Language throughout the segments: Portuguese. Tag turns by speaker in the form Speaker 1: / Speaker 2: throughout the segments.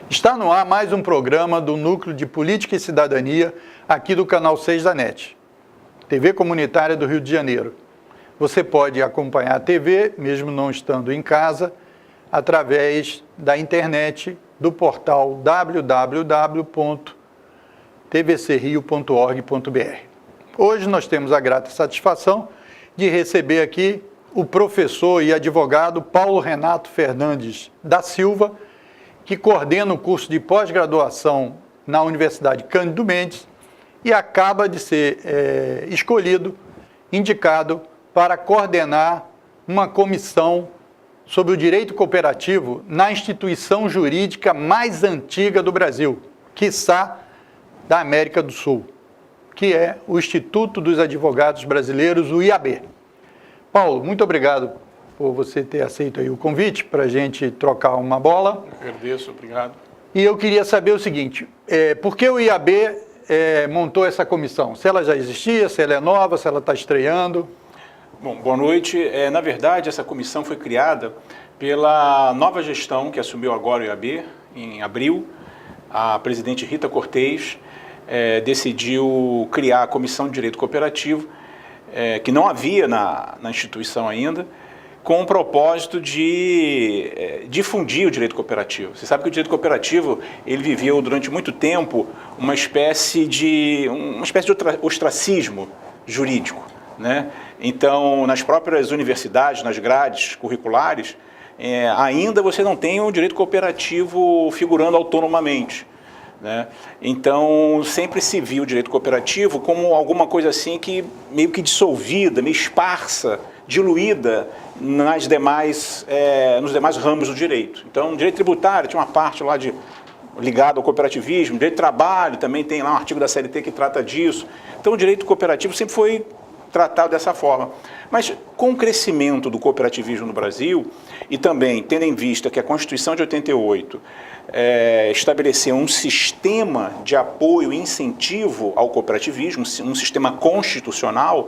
Speaker 1: Está no ar mais um programa do Núcleo de Política e Cidadania, aqui do Canal 6 da NET, TV Comunitária do Rio de Janeiro. Você pode acompanhar a TV, mesmo não estando em casa, através da internet do portal www.tvcrio.org.br. Hoje nós temos a grata satisfação de receber aqui o professor e advogado Paulo Renato Fernandes da Silva, que coordena o curso de pós-graduação na Universidade Cândido Mendes e acaba de ser indicado para coordenar uma comissão sobre o direito cooperativo na instituição jurídica mais antiga do Brasil, quiçá da América do Sul, que é o Instituto dos Advogados Brasileiros, o IAB. Paulo, muito obrigado por você ter aceito aí o convite para a gente trocar uma bola.
Speaker 2: Eu agradeço, obrigado.
Speaker 1: E eu queria saber o seguinte, por que o IAB montou essa comissão? Se ela já existia, se ela é nova, se ela está estreando?
Speaker 2: Bom, boa noite. Na verdade, essa comissão foi criada pela nova gestão que assumiu agora o IAB, em abril. A presidente Rita Cortez decidiu criar a Comissão de Direito Cooperativo, que não havia na instituição ainda, com o propósito de difundir o direito cooperativo. Você sabe que o direito cooperativo ele viveu durante muito tempo uma espécie de ostracismo jurídico, né? Então, nas próprias universidades, nas grades curriculares, ainda você não tem o direito cooperativo figurando autonomamente, né? Então, sempre se viu o direito cooperativo como alguma coisa assim que meio que dissolvida, meio esparsa, diluída nos demais ramos do direito. Então, direito tributário tinha uma parte lá ligada ao cooperativismo, direito do trabalho também tem lá um artigo da CLT que trata disso. Então, o direito cooperativo sempre foi tratado dessa forma. Mas com o crescimento do cooperativismo no Brasil, e também tendo em vista que a Constituição de 88 estabeleceu um sistema de apoio e incentivo ao cooperativismo, um sistema constitucional,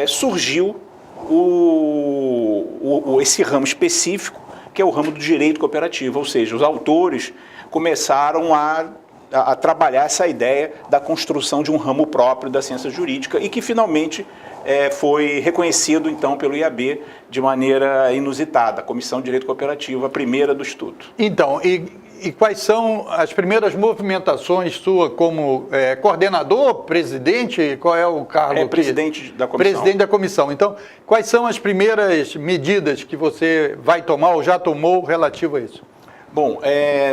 Speaker 2: surgiu esse ramo específico, que é o ramo do direito cooperativo, ou seja, os autores começaram a trabalhar essa ideia da construção de um ramo próprio da ciência jurídica e que finalmente foi reconhecido então pelo IAB de maneira inusitada, a Comissão de Direito Cooperativo, a primeira do Instituto.
Speaker 1: Então, e quais são as primeiras movimentações sua como coordenador, presidente? Qual é o cargo?
Speaker 2: Presidente da comissão.
Speaker 1: Presidente da comissão. Então, quais são as primeiras medidas que você vai tomar ou já tomou relativo a isso?
Speaker 2: Bom,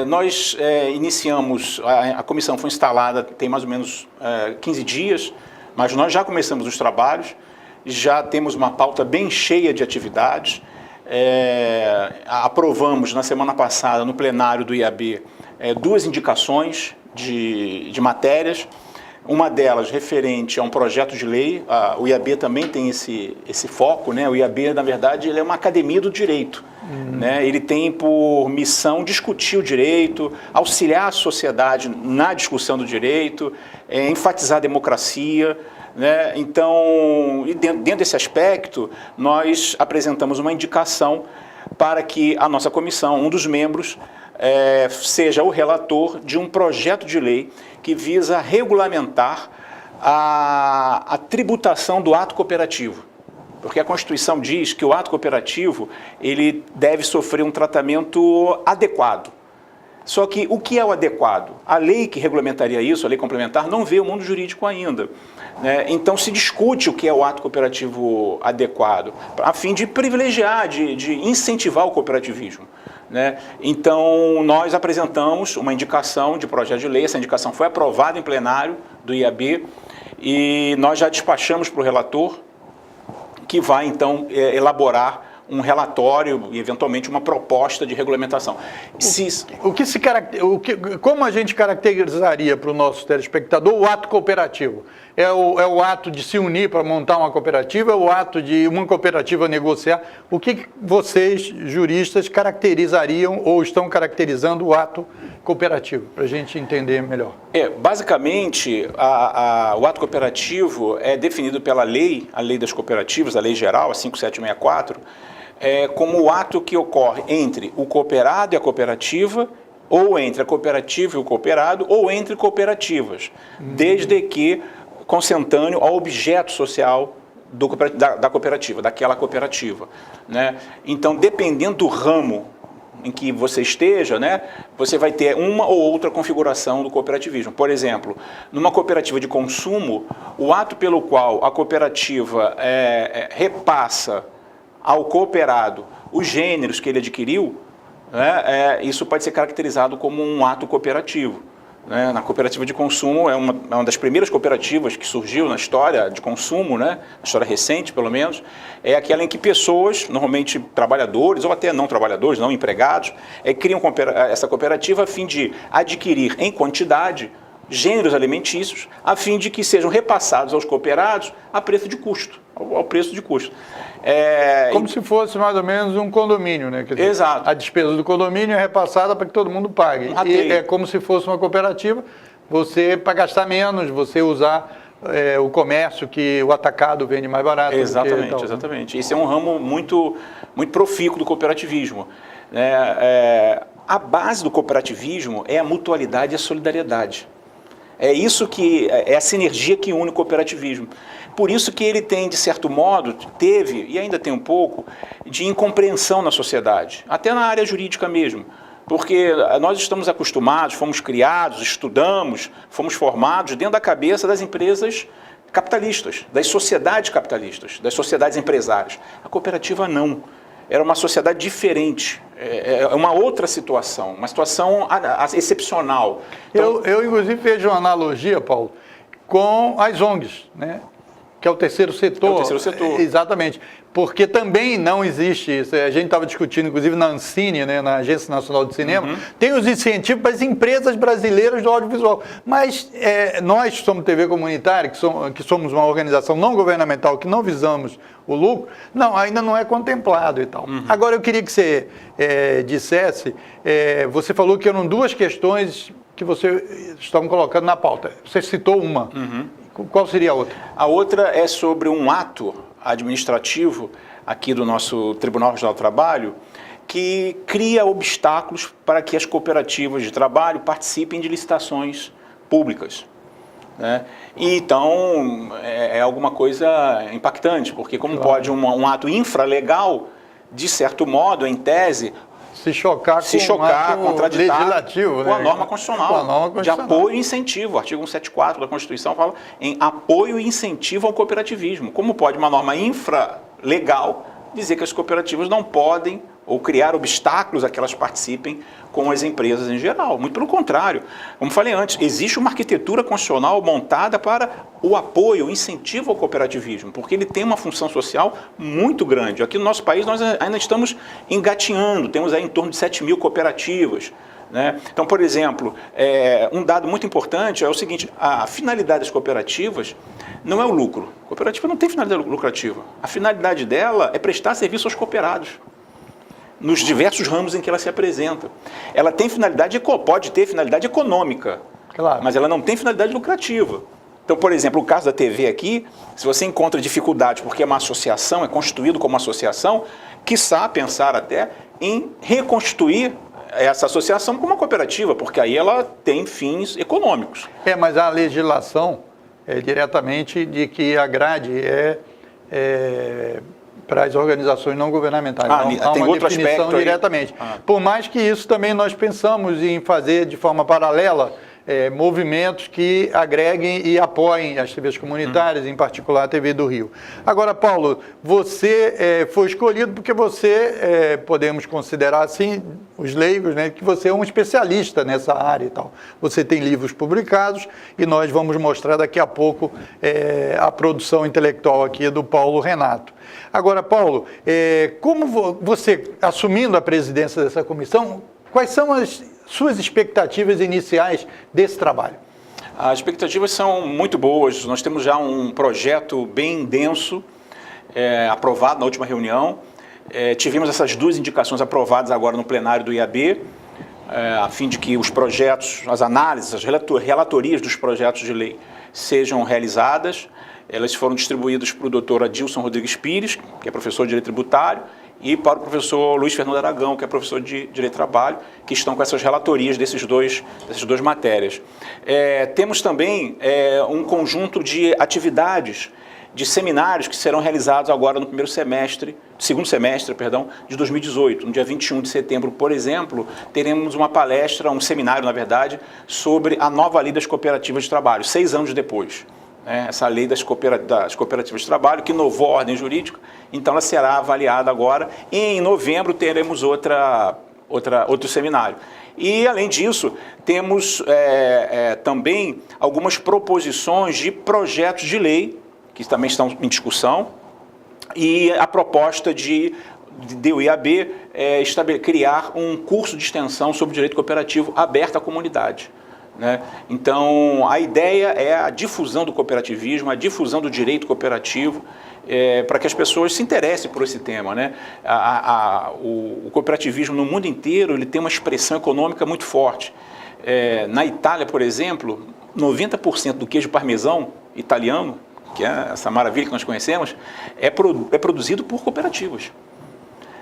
Speaker 2: nós iniciamos, a comissão foi instalada tem mais ou menos 15 dias, mas nós já começamos os trabalhos, já temos uma pauta bem cheia de atividades. Aprovamos na semana passada no plenário do IAB 2 indicações de matérias, uma delas referente a um projeto de lei. O IAB também tem esse foco, né? O IAB, na verdade, ele é uma academia do direito, né? Ele tem por missão discutir o direito, auxiliar a sociedade na discussão do direito, enfatizar a democracia, né? Então, dentro desse aspecto, nós apresentamos uma indicação para que a nossa comissão, um dos membros, seja o relator de um projeto de lei que visa regulamentar a tributação do ato cooperativo. Porque a Constituição diz que o ato cooperativo ele deve sofrer um tratamento adequado. Só que o que é o adequado? A lei que regulamentaria isso, a lei complementar, não vê o mundo jurídico ainda, né? Então se discute o que é o ato cooperativo adequado, a fim de privilegiar, de incentivar o cooperativismo, né? Então nós apresentamos uma indicação de projeto de lei, essa indicação foi aprovada em plenário do IAB e nós já despachamos para o relator, que vai então elaborar um relatório e, eventualmente, uma proposta de regulamentação.
Speaker 1: Como a gente caracterizaria para o nosso telespectador o ato cooperativo? É o ato de se unir para montar uma cooperativa? É o ato de uma cooperativa negociar? O que vocês, juristas, caracterizariam ou estão caracterizando o ato cooperativo, para a gente entender melhor?
Speaker 2: Basicamente, o ato cooperativo é definido pela lei, a lei das cooperativas, a lei geral, a 5764, como o ato que ocorre entre o cooperado e a cooperativa ou entre a cooperativa e o cooperado, ou entre cooperativas, desde que consentâneo ao objeto social da cooperativa, daquela cooperativa, né? Então, dependendo do ramo em que você esteja, né, você vai ter uma ou outra configuração do cooperativismo. Por exemplo, numa cooperativa de consumo, o ato pelo qual a cooperativa repassa ao cooperado os gêneros que ele adquiriu, né, isso pode ser caracterizado como um ato cooperativo. Na cooperativa de consumo, é uma das primeiras cooperativas que surgiu na história de consumo, né, na história recente pelo menos, é aquela em que pessoas, normalmente trabalhadores ou até não trabalhadores, não empregados, criam essa cooperativa a fim de adquirir em quantidade gêneros alimentícios, a fim de que sejam repassados aos cooperados a preço de custo, ao preço de custo.
Speaker 1: Como se fosse mais ou menos um condomínio, né? Quer dizer,
Speaker 2: exato.
Speaker 1: A despesa do condomínio é repassada para que todo mundo pague. E é como se fosse uma cooperativa, você, para gastar menos, você usar o comércio que o atacado vende mais barato.
Speaker 2: Exatamente, exatamente. Esse é um ramo muito, muito profícuo do cooperativismo. A base do cooperativismo é a mutualidade e a solidariedade. É isso que é a sinergia que une o cooperativismo. Por isso que ele tem, de certo modo, teve, e ainda tem um pouco, de incompreensão na sociedade, até na área jurídica mesmo. Porque nós estamos acostumados, fomos criados, estudamos, fomos formados dentro da cabeça das empresas capitalistas, das sociedades capitalistas, das sociedades empresárias. A cooperativa não. Era uma sociedade diferente, é uma outra situação, uma situação excepcional. Então,
Speaker 1: eu inclusive, vejo uma analogia, Paulo, com as ONGs, né? Que é o terceiro setor.
Speaker 2: É o terceiro setor.
Speaker 1: Exatamente. Porque também não existe isso. A gente estava discutindo, inclusive, na Ancine, né, na Agência Nacional de Cinema, tem os incentivos para as empresas brasileiras do audiovisual. Mas nós que somos TV comunitária, que somos uma organização não governamental, que não visamos o lucro, ainda não é contemplado e tal. Agora, eu queria que você dissesse, você falou que eram duas questões que você estavam colocando na pauta. Você citou uma. Qual seria a outra?
Speaker 2: A outra é sobre um ato administrativo aqui do nosso Tribunal Regional do Trabalho que cria obstáculos para que as cooperativas de trabalho participem de licitações públicas, né? E então é alguma coisa impactante, porque como pode um ato infralegal, de certo modo, em tese,
Speaker 1: se chocar
Speaker 2: contraditar
Speaker 1: legislativo,
Speaker 2: com a norma constitucional,
Speaker 1: com a norma constitucional
Speaker 2: de apoio e incentivo. O artigo 174 da Constituição fala em apoio e incentivo ao cooperativismo. Como pode uma norma infralegal dizer que as cooperativas não podem ou criar obstáculos a que elas participem com as empresas em geral? Muito pelo contrário. Como falei antes, existe uma arquitetura constitucional montada para o apoio, o incentivo ao cooperativismo, porque ele tem uma função social muito grande. Aqui no nosso país nós ainda estamos engatinhando, temos aí em torno de 7 mil cooperativas, né? Então, por exemplo, um dado muito importante é o seguinte: a finalidade das cooperativas não é o lucro. A cooperativa não tem finalidade lucrativa. A finalidade dela é prestar serviço aos cooperados, nos diversos ramos em que ela se apresenta. Ela tem finalidade, pode ter finalidade econômica,
Speaker 1: claro,
Speaker 2: mas ela não tem finalidade lucrativa. Então, por exemplo, o caso da TV aqui, se você encontra dificuldades porque é uma associação, é constituído como uma associação, quiçá pensar até em reconstituir essa associação como uma cooperativa, porque aí ela tem fins econômicos.
Speaker 1: Mas a legislação é diretamente de que a grade para as organizações não governamentais. Há
Speaker 2: tem
Speaker 1: uma
Speaker 2: outro
Speaker 1: definição
Speaker 2: aspecto
Speaker 1: diretamente. Por mais que isso também nós pensamos em fazer de forma paralela movimentos que agreguem e apoiem as TVs comunitárias, em particular a TV do Rio. Agora, Paulo, você foi escolhido porque você, podemos considerar assim, os leigos, né, que você é um especialista nessa área e tal. Você tem livros publicados e nós vamos mostrar daqui a pouco a produção intelectual aqui do Paulo Renato. Agora, Paulo, como você, assumindo a presidência dessa comissão, quais são as suas expectativas iniciais desse trabalho?
Speaker 2: As expectativas são muito boas. Nós temos já um projeto bem denso, aprovado na última reunião. Tivemos essas duas indicações aprovadas agora no plenário do IAB, a fim de que os projetos, as análises, as relatorias dos projetos de lei sejam realizadas. Elas foram distribuídas para o doutor Adilson Rodrigues Pires, que é professor de Direito Tributário, e para o professor Luiz Fernando Aragão, que é professor de Direito do Trabalho, que estão com essas relatorias dessas duas matérias. Temos também um conjunto de atividades, de seminários que serão realizados agora no segundo semestre, de 2018. No dia 21 de setembro, por exemplo, teremos uma palestra, um seminário, na verdade, sobre a nova lei das cooperativas de trabalho, 6 anos depois. Essa lei das cooperativas de trabalho, que inovou a ordem jurídica, então ela será avaliada agora, e em novembro teremos outro seminário. E, além disso, temos também algumas proposições de projetos de lei, que também estão em discussão, e a proposta de o IAB criar um curso de extensão sobre o direito cooperativo aberto à comunidade. Então, a ideia é a difusão do cooperativismo, a difusão do direito cooperativo, para que as pessoas se interessem por esse tema. O cooperativismo no mundo inteiro ele tem uma expressão econômica muito forte. Na Itália, por exemplo, 90% do queijo parmesão italiano, que é essa maravilha que nós conhecemos, é produzido por cooperativas.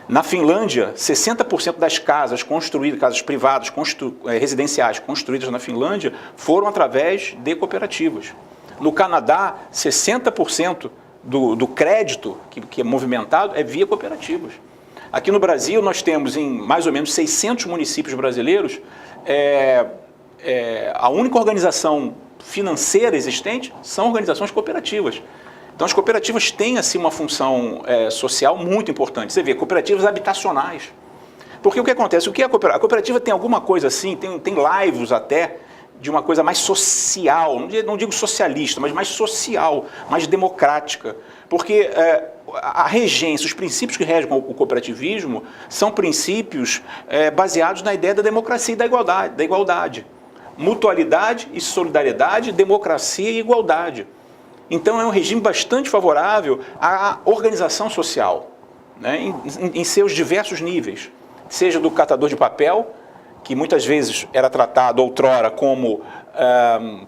Speaker 2: Na Finlândia, 60% das casas construídas, casas privadas, residenciais construídas na Finlândia, foram através de cooperativas. No Canadá, 60% do crédito que é movimentado é via cooperativas. Aqui no Brasil, nós temos em mais ou menos 600 municípios brasileiros, a única organização financeira existente são organizações cooperativas. Então, as cooperativas têm, assim, uma função social muito importante. Você vê, cooperativas habitacionais. Porque o que acontece? A cooperativa tem alguma coisa assim, tem laivos até, de uma coisa mais social, não digo socialista, mas mais social, mais democrática. Porque a regência, os princípios que regem o cooperativismo são princípios baseados na ideia da democracia e da igualdade. Mutualidade e solidariedade, democracia e igualdade. Então, é um regime bastante favorável à organização social, em seus diversos níveis. Seja do catador de papel, que muitas vezes era tratado outrora como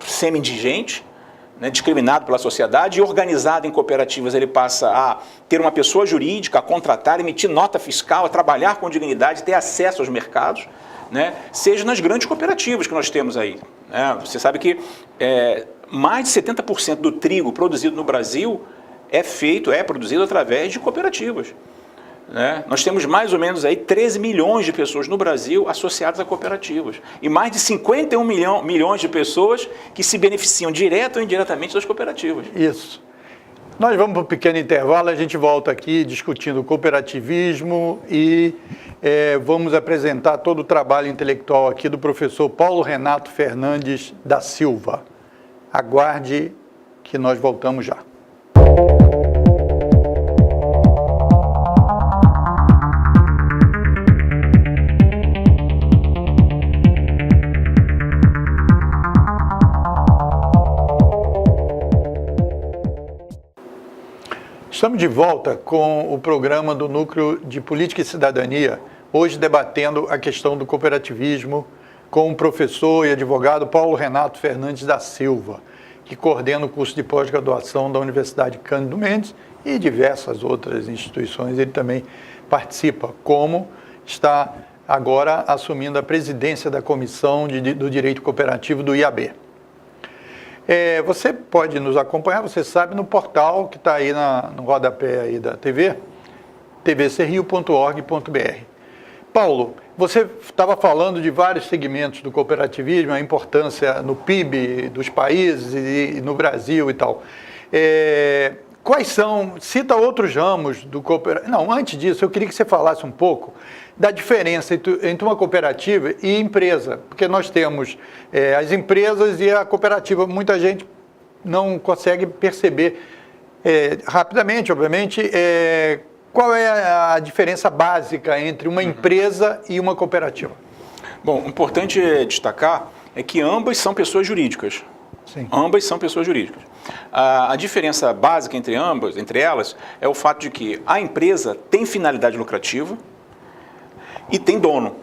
Speaker 2: semi-indigente, discriminado pela sociedade, e organizado em cooperativas, ele passa a ter uma pessoa jurídica, a contratar, emitir nota fiscal, a trabalhar com dignidade, ter acesso aos mercados, seja nas grandes cooperativas que nós temos aí. Você sabe que mais de 70% do trigo produzido no Brasil é produzido através de cooperativas. Nós temos mais ou menos aí 13 milhões de pessoas no Brasil associadas a cooperativas. E mais de 51 milhões de pessoas que se beneficiam direto ou indiretamente das cooperativas.
Speaker 1: Isso. Nós vamos para um pequeno intervalo, a gente volta aqui discutindo o cooperativismo e vamos apresentar todo o trabalho intelectual aqui do professor Paulo Renato Fernandes da Silva. Aguarde que nós voltamos já. Estamos de volta com o programa do Núcleo de Política e Cidadania, hoje debatendo a questão do cooperativismo com o professor e advogado Paulo Renato Fernandes da Silva, que coordena o curso de pós-graduação da Universidade Cândido Mendes e diversas outras instituições. Ele também participa, como está agora assumindo a presidência da Comissão do Direito Cooperativo do IAB. Você pode nos acompanhar, você sabe, no portal que está aí no rodapé aí da TV, tvcrio.org.br. Paulo, você estava falando de vários segmentos do cooperativismo, a importância no PIB dos países e no Brasil e tal. Quais são, cita outros ramos do cooperativismo. Não, antes disso, eu queria que você falasse um pouco da diferença entre uma cooperativa e empresa, porque nós temos as empresas e a cooperativa. Muita gente não consegue perceber rapidamente, obviamente, qual é a diferença básica entre uma empresa e uma cooperativa.
Speaker 2: Bom, importante destacar é que ambas são pessoas jurídicas.
Speaker 1: Sim.
Speaker 2: Ambas são pessoas jurídicas. A diferença básica entre elas, é o fato de que a empresa tem finalidade lucrativa e tem dono.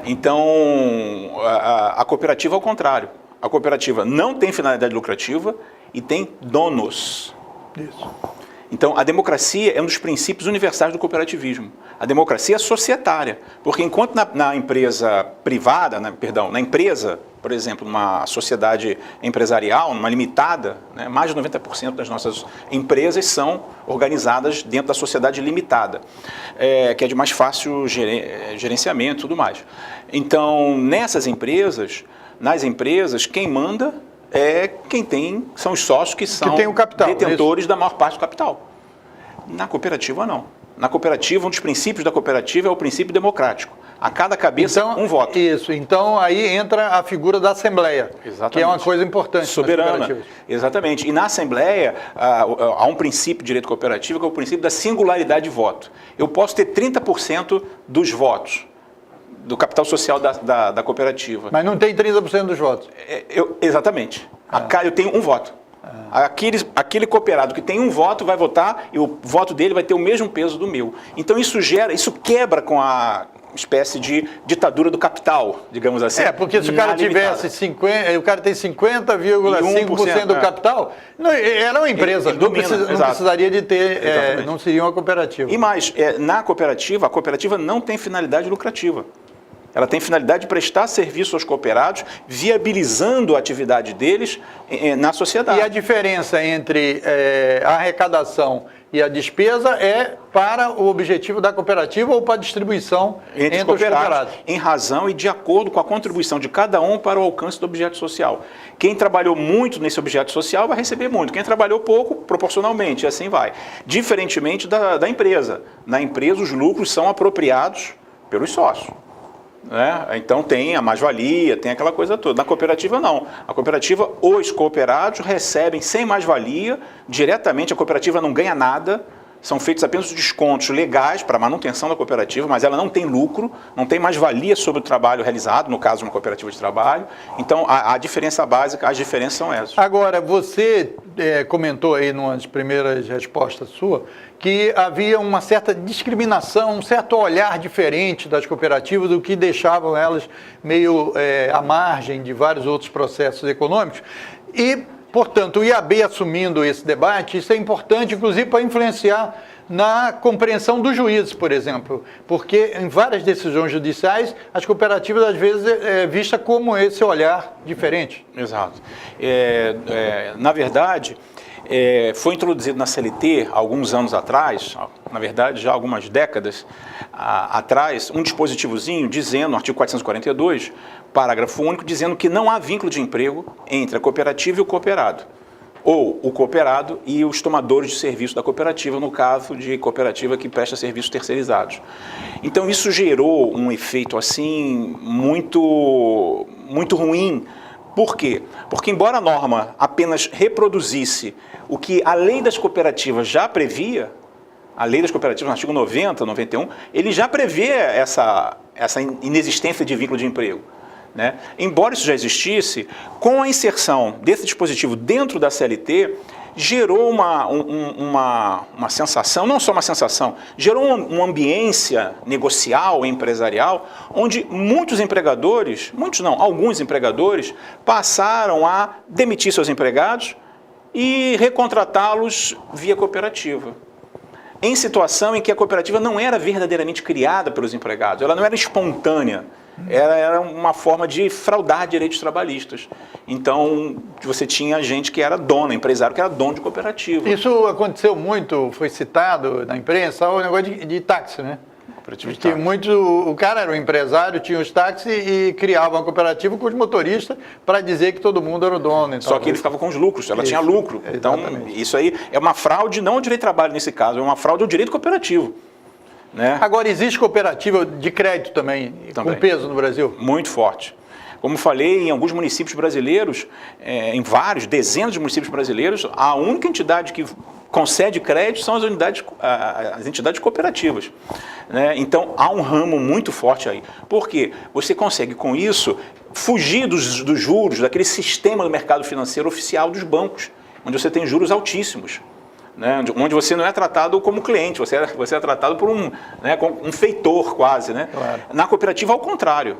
Speaker 2: Então, a cooperativa ao contrário. A cooperativa não tem finalidade lucrativa e tem donos.
Speaker 1: Isso.
Speaker 2: Então, a democracia é um dos princípios universais do cooperativismo. A democracia é societária, porque enquanto na empresa privada, na empresa, por exemplo, numa sociedade empresarial, numa limitada, né, mais de 90% das nossas empresas são organizadas dentro da sociedade limitada, que é de mais fácil gerenciamento e tudo mais. Então, nas empresas, quem manda são os sócios que são
Speaker 1: tem o capital,
Speaker 2: detentores da maior parte do capital. Na cooperativa, não. Na cooperativa, um dos princípios da cooperativa é o princípio democrático. A cada cabeça, um voto.
Speaker 1: Isso. Então, aí entra a figura da Assembleia,
Speaker 2: Exatamente.
Speaker 1: Que é uma coisa importante.
Speaker 2: Soberana. Exatamente. E na Assembleia, há um princípio de direito cooperativo, que é o princípio da singularidade de voto. Eu posso ter 30% dos votos do capital social da cooperativa.
Speaker 1: Mas não tem 30% dos votos.
Speaker 2: Exatamente. Eu tenho um voto. Aquele cooperado que tem um voto vai votar e o voto dele vai ter o mesmo peso do meu. Então isso quebra com a espécie de ditadura do capital, digamos assim.
Speaker 1: Porque se o cara tivesse 50%, o cara tem 50,5% do capital, era uma empresa, não precisaria de ter, não seria uma cooperativa.
Speaker 2: E mais, a cooperativa não tem finalidade lucrativa. Ela tem finalidade de prestar serviço aos cooperados, viabilizando a atividade deles na sociedade.
Speaker 1: E a diferença entre a arrecadação e a despesa é para o objetivo da cooperativa ou para a distribuição entre os cooperados?
Speaker 2: Em razão e de acordo com a contribuição de cada um para o alcance do objeto social. Quem trabalhou muito nesse objeto social vai receber muito. Quem trabalhou pouco, proporcionalmente, e assim vai. Diferentemente da empresa. Na empresa, os lucros são apropriados pelos sócios. Então tem a mais-valia, tem aquela coisa toda. Na cooperativa não. A cooperativa, os cooperados recebem sem mais-valia, diretamente a cooperativa não ganha nada, são feitos apenas descontos legais para a manutenção da cooperativa, mas ela não tem lucro, não tem mais-valia sobre o trabalho realizado, no caso de uma cooperativa de trabalho. Então a diferença básica, as diferenças são essas.
Speaker 1: Agora, você comentou aí numa das primeiras respostas sua, que havia uma certa discriminação, um certo olhar diferente das cooperativas, do que deixavam elas meio à margem de vários outros processos econômicos. E, portanto, o IAB assumindo esse debate, isso é importante, inclusive, para influenciar na compreensão dos juízes, por exemplo, porque em várias decisões judiciais, as cooperativas, às vezes, é vista como esse olhar diferente.
Speaker 2: Exato. Na verdade, foi introduzido na CLT, alguns anos atrás, na verdade, já algumas décadas atrás, um dispositivozinho dizendo, no artigo 442, parágrafo único, dizendo que não há vínculo de emprego entre a cooperativa e o cooperado, ou o cooperado e os tomadores de serviço da cooperativa, no caso de cooperativa que presta serviços terceirizados. Então, isso gerou um efeito assim muito, muito ruim. Por quê? Porque, embora a norma apenas reproduzisse o que a lei das cooperativas já previa, a lei das cooperativas, no artigo 90, 91, ele já prevê essa inexistência de vínculo de emprego. Embora isso já existisse, com a inserção desse dispositivo dentro da CLT, gerou uma sensação, não só uma sensação, gerou uma ambiência negocial, empresarial, onde muitos empregadores, alguns empregadores, passaram a demitir seus empregados e recontratá-los via cooperativa. Em situação em que a cooperativa não era verdadeiramente criada pelos empregados, ela não era espontânea, era uma forma de fraudar direitos trabalhistas. Então, você tinha gente que era dono, empresário que era dono de cooperativa.
Speaker 1: Isso aconteceu muito, foi citado na imprensa, o negócio de táxi, né? O cara era um empresário, tinha os táxis e criava uma cooperativa com os motoristas para dizer que todo mundo era o dono.
Speaker 2: Só que ele ficava com os lucros, ela tinha lucro. Então, isso aí é uma fraude, não ao direito de trabalho nesse caso, é uma fraude ao direito cooperativo.
Speaker 1: Agora, existe cooperativa de crédito também, com peso no Brasil?
Speaker 2: Muito forte. Como falei, em alguns municípios brasileiros, em vários, dezenas de municípios brasileiros, a única entidade que concede crédito são as entidades cooperativas. Então, há um ramo muito forte aí. Por quê? Você consegue, com isso, fugir dos juros, daquele sistema do mercado financeiro oficial dos bancos, onde você tem juros altíssimos. Onde você não é tratado como cliente, você é tratado por um feitor quase.
Speaker 1: Claro.
Speaker 2: Na cooperativa, ao contrário.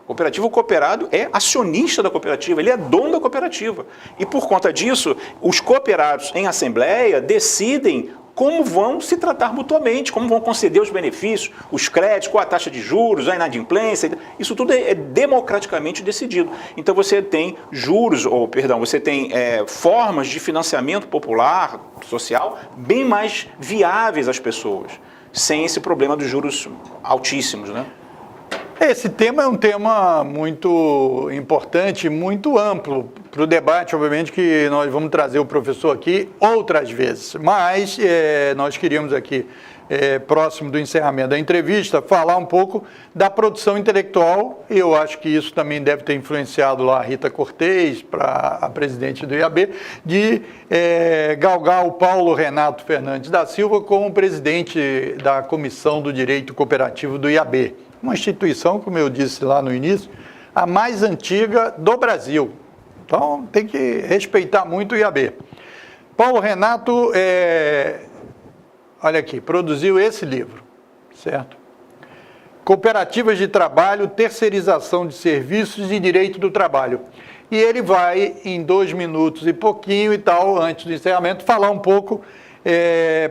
Speaker 2: O cooperado é acionista da cooperativa, ele é dono da cooperativa. E por conta disso, os cooperados em assembleia decidem como vão se tratar mutuamente, como vão conceder os benefícios, os créditos, qual a taxa de juros, a inadimplência, isso tudo é democraticamente decidido. Então você tem você tem formas de financiamento popular, social, bem mais viáveis às pessoas, sem esse problema dos juros altíssimos, né?
Speaker 1: Esse tema é um tema muito importante, muito amplo para o debate, obviamente que nós vamos trazer o professor aqui outras vezes, mas nós queríamos aqui, próximo do encerramento da entrevista, falar um pouco da produção intelectual, e eu acho que isso também deve ter influenciado lá a Rita Cortez, para a presidente do IAB, de galgar o Paulo Renato Fernandes da Silva como presidente da Comissão do Direito Cooperativo do IAB. Uma instituição, como eu disse lá no início, a mais antiga do Brasil. Então, tem que respeitar muito o IAB. Paulo Renato, olha aqui, produziu esse livro, certo? Cooperativas de Trabalho, Terceirização de Serviços e Direito do Trabalho. E ele vai, em 2 minutos e pouquinho e tal, antes do encerramento, falar um pouco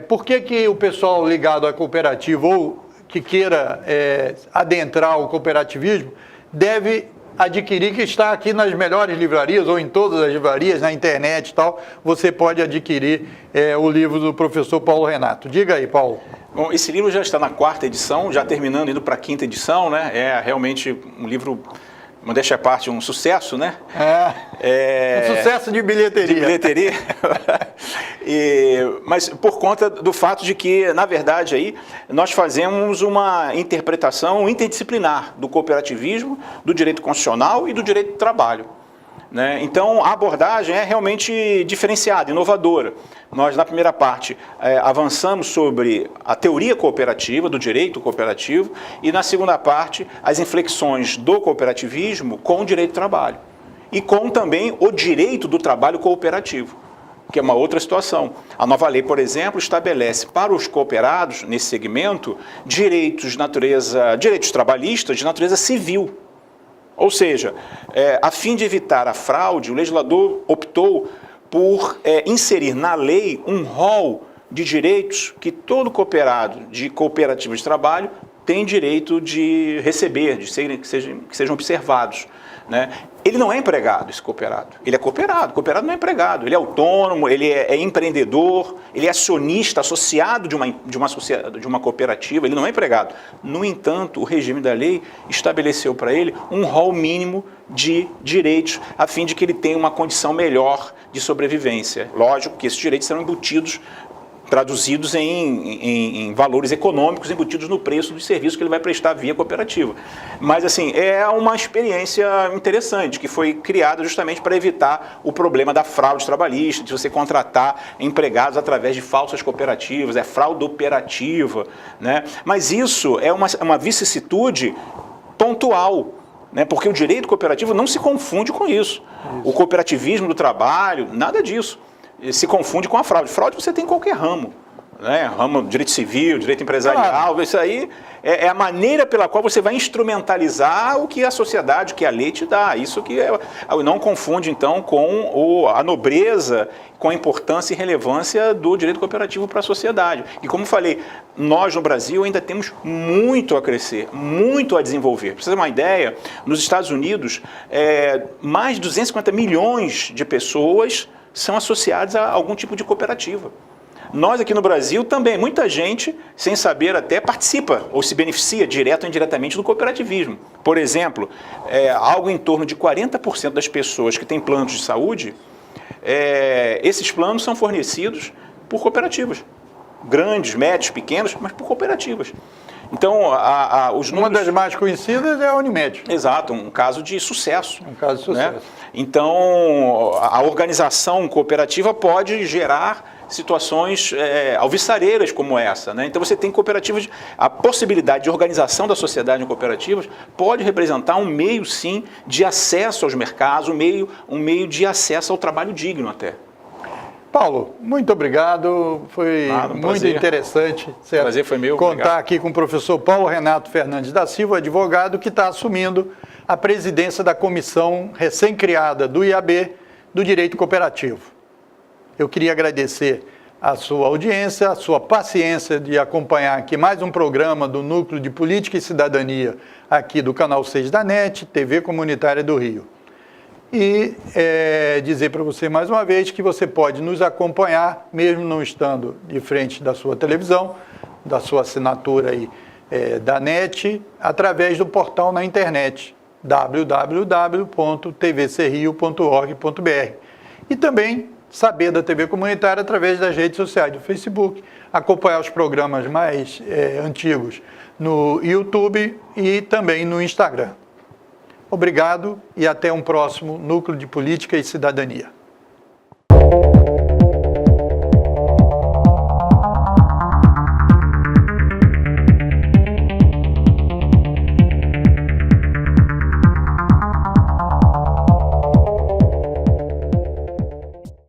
Speaker 1: por que o pessoal ligado à cooperativa ou que queira adentrar o cooperativismo, deve adquirir, que está aqui nas melhores livrarias, ou em todas as livrarias, na internet e tal, você pode adquirir o livro do professor Paulo Renato. Diga aí, Paulo.
Speaker 2: Bom, esse livro já está na 4ª edição, já terminando, indo para a 5ª edição, né? É realmente um livro, modéstia à parte, um sucesso, né?
Speaker 1: Um sucesso de bilheteria.
Speaker 2: De bilheteria. Mas por conta do fato de que, na verdade, aí nós fazemos uma interpretação interdisciplinar do cooperativismo, do direito constitucional e do direito do trabalho, né? Então, a abordagem é realmente diferenciada, inovadora. Nós, na primeira parte, avançamos sobre a teoria cooperativa, do direito cooperativo, e na segunda parte, as inflexões do cooperativismo com o direito do trabalho. E com também o direito do trabalho cooperativo, que é uma outra situação. A nova lei, por exemplo, estabelece para os cooperados, nesse segmento, direitos trabalhistas de natureza civil. Ou seja, a fim de evitar a fraude, o legislador optou por inserir na lei um rol de direitos que todo cooperado de cooperativa de trabalho tem direito de receber, que sejam observados, né? Ele não é empregado, esse cooperado. Ele é cooperado. O cooperado não é empregado. Ele é autônomo, ele é empreendedor, ele é acionista, associado de uma cooperativa. Ele não é empregado. No entanto, o regime da lei estabeleceu para ele um rol mínimo de direitos, a fim de que ele tenha uma condição melhor de sobrevivência. Lógico que esses direitos serão embutidos, traduzidos em valores econômicos embutidos no preço do serviço que ele vai prestar via cooperativa. Mas, assim, é uma experiência interessante, que foi criada justamente para evitar o problema da fraude trabalhista, de você contratar empregados através de falsas cooperativas, fraude operativa, né? Mas isso é uma vicissitude pontual, né? Porque o direito cooperativo não se confunde com isso. O cooperativismo do trabalho, nada disso. Se confunde com a fraude. Fraude você tem em qualquer ramo, né? Ramo direito civil, direito empresarial, claro. Isso aí é a maneira pela qual você vai instrumentalizar o que a sociedade, o que a lei te dá. Isso que não confunde, então, com a nobreza, com a importância e relevância do direito cooperativo para a sociedade. E como falei, nós no Brasil ainda temos muito a crescer, muito a desenvolver. Para você ter uma ideia, nos Estados Unidos, mais de 250 milhões de pessoas são associados a algum tipo de cooperativa. Nós aqui no Brasil também, muita gente, sem saber até, participa ou se beneficia direto ou indiretamente do cooperativismo. Por exemplo, algo em torno de 40% das pessoas que têm planos de saúde, esses planos são fornecidos por cooperativas. Grandes, médios, pequenos, mas por cooperativas. Então, os números...
Speaker 1: Uma das mais conhecidas é a Unimed.
Speaker 2: Exato, um caso de sucesso.
Speaker 1: Um caso de sucesso.
Speaker 2: Né? Então, a organização cooperativa pode gerar situações alvissareiras como essa, né? Então você tem cooperativas, a possibilidade de organização da sociedade em cooperativas pode representar um meio, sim, de acesso aos mercados, um meio de acesso ao trabalho digno até.
Speaker 1: Paulo, muito obrigado, foi muito interessante.
Speaker 2: O prazer foi meu.
Speaker 1: Contar
Speaker 2: obrigado.
Speaker 1: Aqui com o professor Paulo Renato Fernandes da Silva, advogado que está assumindo a presidência da comissão recém-criada do IAB do Direito Cooperativo. Eu queria agradecer a sua audiência, a sua paciência de acompanhar aqui mais um programa do Núcleo de Política e Cidadania, aqui do Canal 6 da NET, TV Comunitária do Rio. E dizer para você mais uma vez que você pode nos acompanhar, mesmo não estando de frente da sua televisão, da sua assinatura aí, da NET, através do portal na internet, www.tvcrio.org.br. E também saber da TV Comunitária através das redes sociais, do Facebook, acompanhar os programas mais antigos no YouTube e também no Instagram. Obrigado e até um próximo Núcleo de Política e Cidadania.